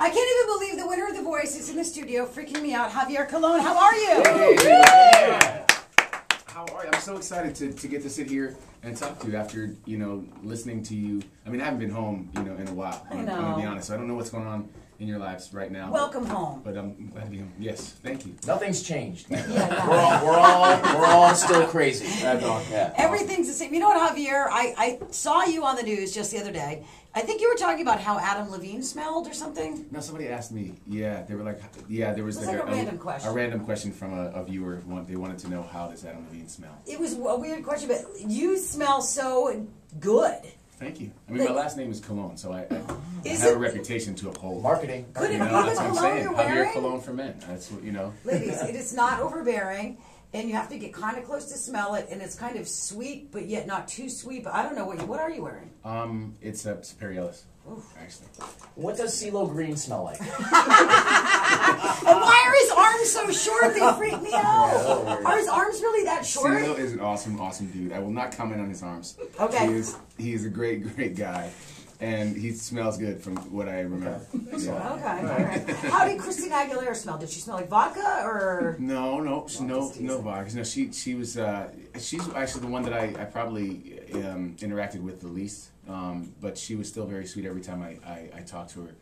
I can't even believe the winner of The Voice is in the studio, freaking me out. Javier Colon, how are you? Hey, yeah. How are you? I'm so excited to get to sit here and talk to you after, listening to you. I mean, I haven't been home, in a while. I know. I'm going to be honest. So I don't know what's going on in your lives right now. Welcome home. But I'm glad to be home. Yes, thank you. Nothing's changed. Yeah. We're all still crazy. Yeah. Everything's the same. You know what, Javier? I saw you on the news just the other day. I think you were talking about how Adam Levine smelled or something. No, somebody asked me. Yeah, they were like, there was like a random question. A random question from a viewer. They wanted to know, how does Adam Levine smell? It was a weird question, but you smell so good. Thank you. I mean, my last name is Colon, so I have a reputation to uphold. Marketing. Could it be the that's what I'm cologne saying. you're wearing? Javier Colon for men. That's what, Ladies, it is not overbearing, and you have to get kind of close to smell it, and it's kind of sweet, but yet not too sweet. But I don't know what are you wearing? It's a Superiorless. Actually. What does CeeLo Green smell like? And why are his arms so short? They freak me out. Are his arms really that short? CeeLo is an awesome, awesome dude. I will not comment on his arms. Okay. He is a great, great guy. And he smells good from what I remember. Okay. Yeah. Okay. All right. How did Christina Aguilera smell? Did she smell like vodka or? No vodka. No, she was. She's actually the one that I probably interacted with the least. But she was still very sweet every time I talked to her.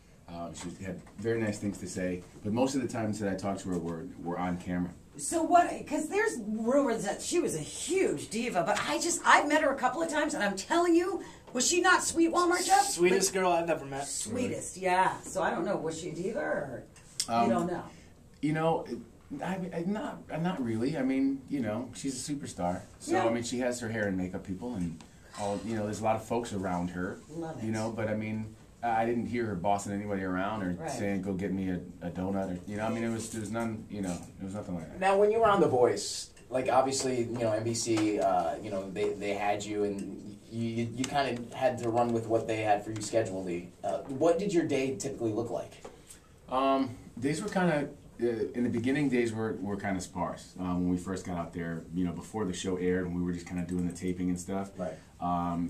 She had very nice things to say. But most of the times that I talked to her were on camera. So what? Because there's rumors that she was a huge diva, but I've met her a couple of times, and I'm telling you, was she not sweet, Walmart Jeff? Sweetest girl I've ever met. Sweetest, yeah. So I don't know, was she a diva or you don't know? I'm not really. I mean, she's a superstar. So Yeah. I mean, she has her hair and makeup people, and all. There's a lot of folks around her. Love it. But I mean, I didn't hear her bossing anybody around or saying, "Go get me a donut," or I mean, there was none. It was nothing like that. Now, when you were on The Voice, like obviously, NBC, they had you, and you kind of had to run with what they had for you schedulally. What did your day typically look like? Days were kind of. In the beginning, days were kind of sparse when we first got out there. Before the show aired, and we were just kind of doing the taping and stuff. Right.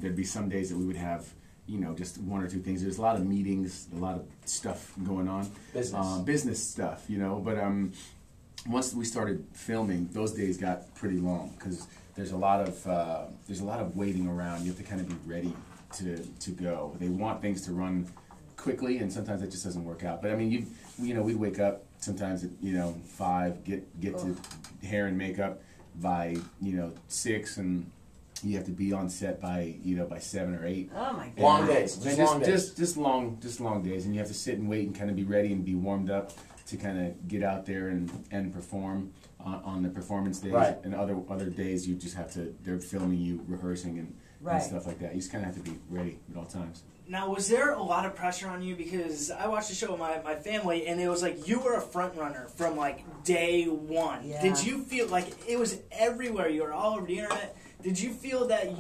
There'd be some days that we would have, just one or two things. There's a lot of meetings, a lot of stuff going on. Business stuff, But once we started filming, those days got pretty long because there's a lot of waiting around. You have to kind of be ready to go. They want things to run quickly, and sometimes that just doesn't work out. But I mean, we'd wake up sometimes at 5, get to hair and makeup by 6, and you have to be on set by 7 or 8. Oh my God! Long days, just long days, and you have to sit and wait and kind of be ready and be warmed up to kind of get out there and perform on the performance days. Right. And other days you just have to. They're filming you rehearsing and stuff like that. You just kind of have to be ready at all times. Now, was there a lot of pressure on you? Because I watched the show with my family, and it was like you were a front runner from like day one. Yeah. Did you feel like it was everywhere? You were all over the internet. Did you feel that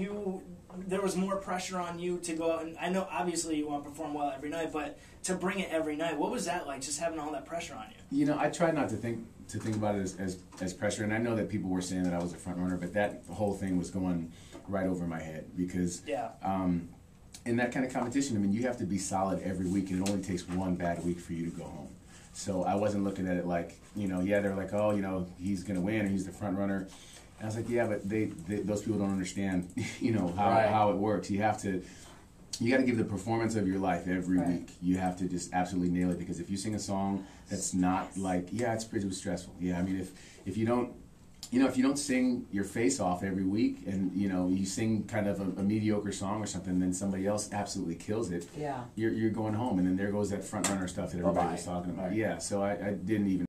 there was more pressure on you to go out? And I know obviously you want to perform well every night, but to bring it every night, what was that like? Just having all that pressure on you. I try not to think about it as pressure, and I know that people were saying that I was a front runner, but that whole thing was going right over my head because. Yeah. In that kind of competition, I mean, you have to be solid every week, and it only takes one bad week for you to go home. So I wasn't looking at it like, they're like, oh, he's going to win, or he's the front runner. And I was like, yeah, but those people don't understand, how it works. You got to give the performance of your life every week. You have to just absolutely nail it, because if you sing a song that's not like, it was stressful. Yeah, I mean, if you don't, if you don't sing your face off every week, and you sing kind of a mediocre song or something, then somebody else absolutely kills it. Yeah. You're going home, and then there goes that front runner stuff that everybody was talking about. Yeah. So I didn't even.